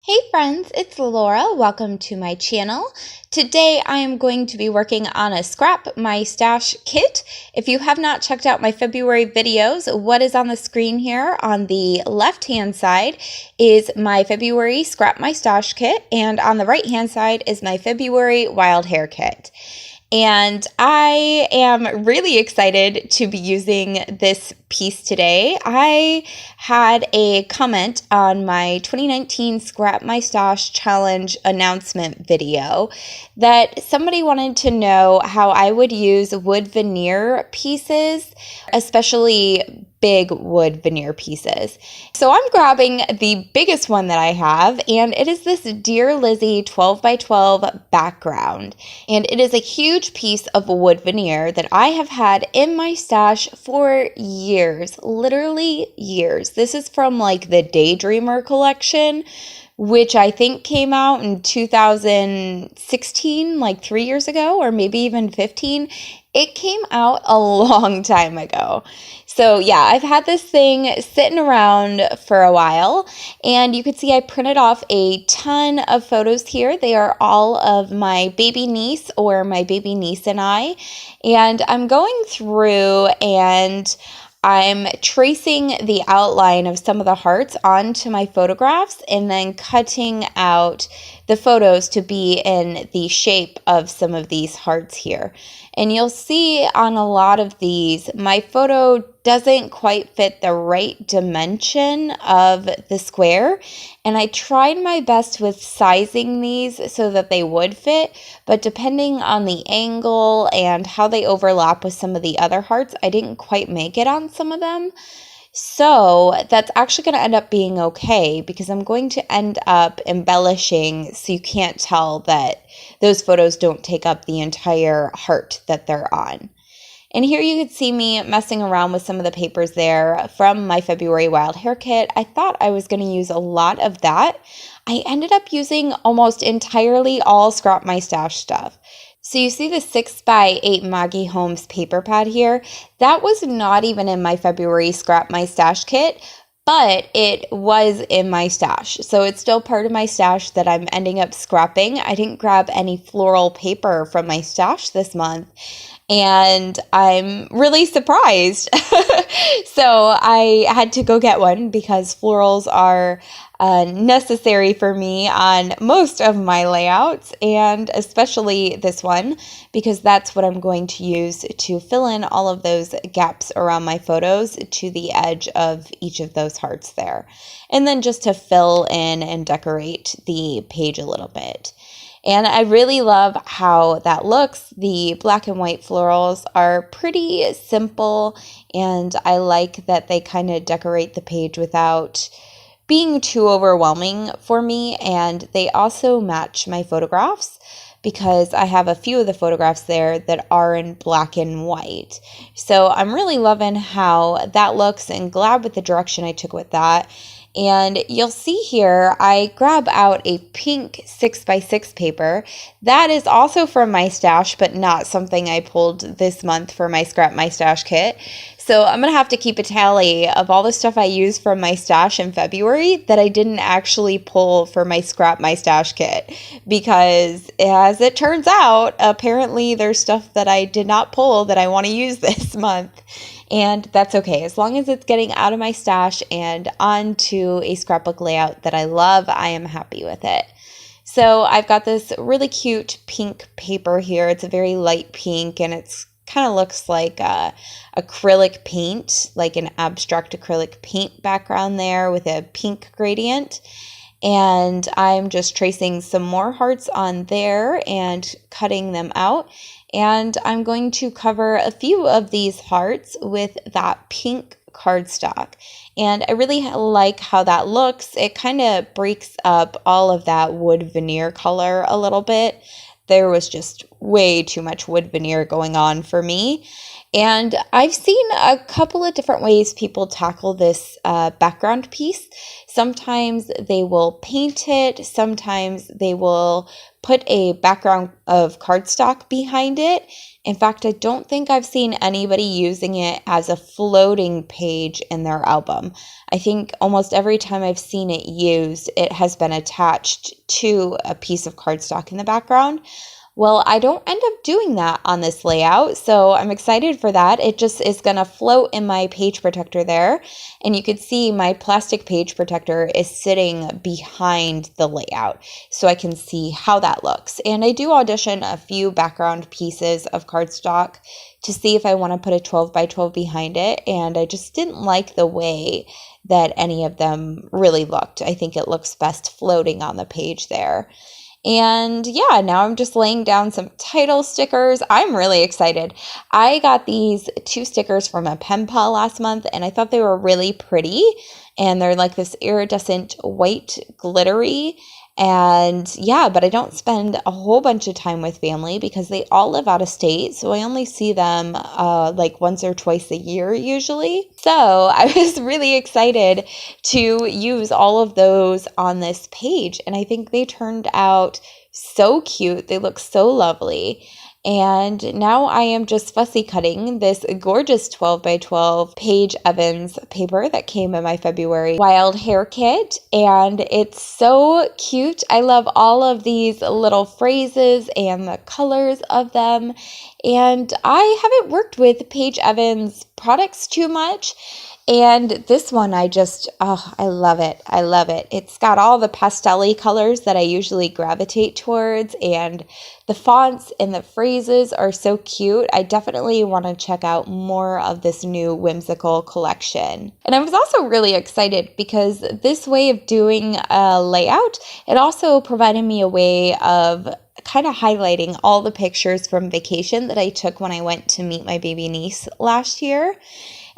Hey friends, it's Laura. Welcome to my channel. Today I am going to be working on a Scrap My Stash kit. If you have not checked out my February videos, what is on the screen here on the left hand side is my February Scrap My Stash kit, and on the right hand side is my February Wild Hair kit. And I am really excited to be using this piece today. I had a comment on my 2019 Scrap My Stash Challenge announcement video that somebody wanted to know how I would use wood veneer pieces, especially big wood veneer pieces. So I'm grabbing the biggest one that I have, and it is this Dear Lizzie 12 by 12 background. And it is a huge piece of wood veneer that I have had in my stash for years, literally years. This is from like the Daydreamer collection, which I think came out in 2016, like 3 years ago, or maybe even 15. It came out a long time ago. So yeah, I've had this thing sitting around for a while, and you can see I printed off a ton of photos here. They are all of my baby niece or my baby niece and I, and I'm going through and I'm tracing the outline of some of the hearts onto my photographs and then cutting out the photos to be in the shape of some of these hearts here. And you'll see on a lot of these, my photo doesn't quite fit the right dimension of the square. And I tried my best with sizing these so that they would fit, but depending on the angle and how they overlap with some of the other hearts, I didn't quite make it on some of them. So that's actually going to end up being okay because I'm going to end up embellishing so you can't tell that those photos don't take up the entire heart that they're on. And here you can see me messing around with some of the papers there from my February Wild Hair kit. I thought I was going to use a lot of that. I ended up using almost entirely all Scrap My Stash stuff. So you see the 6 by 8 Maggie Holmes paper pad here? That was not even in my February Scrap My Stash kit, but it was in my stash. So it's still part of my stash that I'm ending up scrapping. I didn't grab any floral paper from my stash this month, and I'm really surprised. So I had to go get one because florals are necessary for me on most of my layouts, and especially this one because that's what I'm going to use to fill in all of those gaps around my photos to the edge of each of those hearts there, and then just to fill in and decorate the page a little bit. And I really love how that looks. The black and white florals are pretty simple, and I like that they kind of decorate the page without being too overwhelming for me. And they also match my photographs because I have a few of the photographs there that are in black and white. So I'm really loving how that looks and glad with the direction I took with that. And you'll see here, I grab out a pink 6 by 6 paper. That is also from my stash, but not something I pulled this month for my Scrap My Stash kit. So I'm going to have to keep a tally of all the stuff I used from my stash in February that I didn't actually pull for my Scrap My Stash kit. Because as it turns out, apparently there's stuff that I did not pull that I want to use this month. And that's okay. As long as it's getting out of my stash and onto a scrapbook layout that I love, I am happy with it. So I've got this really cute pink paper here. It's a very light pink, and it's kind of looks like acrylic paint, like an abstract acrylic paint background there with a pink gradient. And I'm just tracing some more hearts on there and cutting them out. And I'm going to cover a few of these hearts with that pink cardstock. And I really like how that looks. It kind of breaks up all of that wood veneer color a little bit. There was just way too much wood veneer going on for me. And I've seen a couple of different ways people tackle this background piece. Sometimes they will paint it. Sometimes they will put a background of cardstock behind it. In fact, I don't think I've seen anybody using it as a floating page in their album. I think almost every time I've seen it used, it has been attached to a piece of cardstock in the background. Well, I don't end up doing that on this layout, so I'm excited for that. It just is going to float in my page protector there, and you can see my plastic page protector is sitting behind the layout, so I can see how that looks. And I do audition a few background pieces of cardstock to see if I want to put a 12 by 12 behind it, and I just didn't like the way that any of them really looked. I think it looks best floating on the page there. And yeah, now I'm just laying down some title stickers. I'm really excited. I got these 2 stickers from a pen pal last month, and I thought they were really pretty. And they're like this iridescent white glittery. And yeah, but I don't spend a whole bunch of time with family because they all live out of state. So I only see them like once or twice a year usually. So I was really excited to use all of those on this page. And I think they turned out so cute. They look so lovely. And now I am just fussy cutting this gorgeous 12 by 12 Paige Evans paper that came in my February wild hair kit. And it's so cute. I love all of these little phrases and the colors of them. And I haven't worked with Paige Evans products too much. And this one, I love it. I love it. It's got all the pastel-y colors that I usually gravitate towards, and the fonts and the phrases are so cute. I definitely want to check out more of this new whimsical collection. And I was also really excited because this way of doing a layout, it also provided me a way of kind of highlighting all the pictures from vacation that I took when I went to meet my baby niece last year.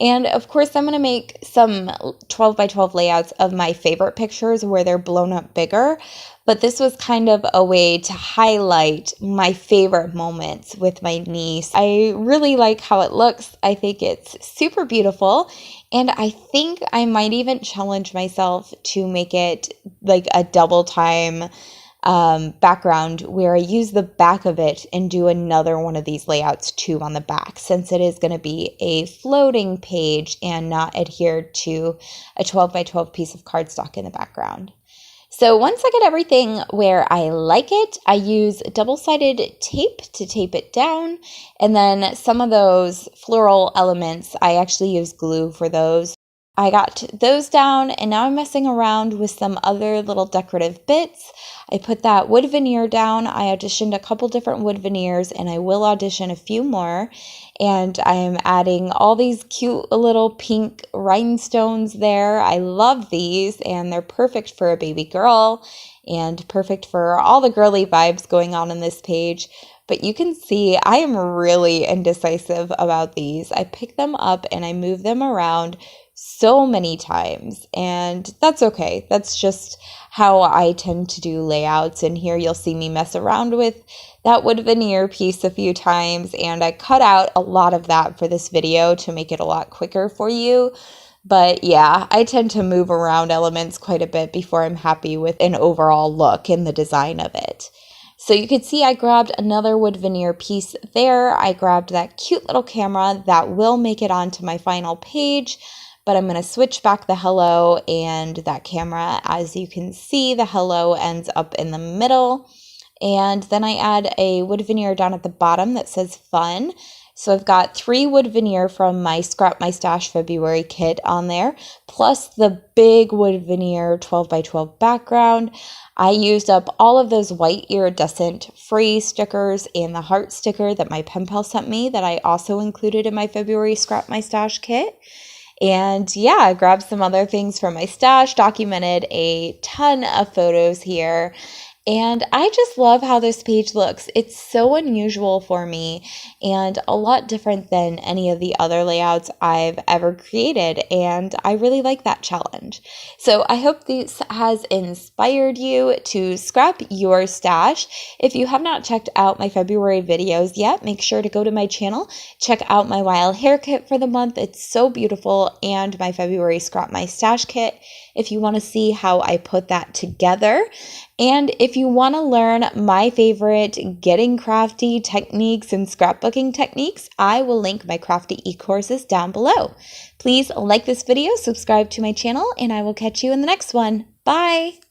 And of course, I'm going to make some 12 by 12 layouts of my favorite pictures where they're blown up bigger. But this was kind of a way to highlight my favorite moments with my niece. I really like how it looks. I think it's super beautiful. And I think I might even challenge myself to make it like a double time background where I use the back of it and do another one of these layouts too on the back, since it is going to be a floating page and not adhered to a 12 by 12 piece of cardstock in the background. So once I get everything where I like it, I use double-sided tape to tape it down. And then some of those floral elements, I actually use glue for those. I got those down, and now I'm messing around with some other little decorative bits. I put that wood veneer down. I auditioned a couple different wood veneers, and I will audition a few more. And I am adding all these cute little pink rhinestones there. I love these, and they're perfect for a baby girl and perfect for all the girly vibes going on in this page. But you can see I am really indecisive about these. I pick them up and I move them around so many times, and that's okay. That's just how I tend to do layouts. And here you'll see me mess around with that wood veneer piece a few times, and I cut out a lot of that for this video to make it a lot quicker for you. But yeah, I tend to move around elements quite a bit before I'm happy with an overall look and the design of it. So you can see I grabbed another wood veneer piece there. I grabbed that cute little camera that will make it onto my final page. But I'm going to switch back the hello and that camera. As you can see, the hello ends up in the middle. And then I add a wood veneer down at the bottom that says fun. So I've got 3 wood veneer from my Scrap My Stash February kit on there, plus the big wood veneer 12 by 12 background. I used up all of those white iridescent free stickers and the heart sticker that my pen pal sent me that I also included in my February Scrap My Stash kit. And yeah, I grabbed some other things from my stash, documented a ton of photos here. And I just love how this page looks. It's so unusual for me and a lot different than any of the other layouts I've ever created. And I really like that challenge. So I hope this has inspired you to scrap your stash. If you have not checked out my February videos yet, make sure to go to my channel, check out my wild hair kit for the month. It's so beautiful, and my February Scrap My Stash kit if you want to see how I put that together. And if you want to learn my favorite getting crafty techniques and scrapbooking techniques, I will link my crafty e-courses down below. Please like this video, subscribe to my channel, and I will catch you in the next one. Bye!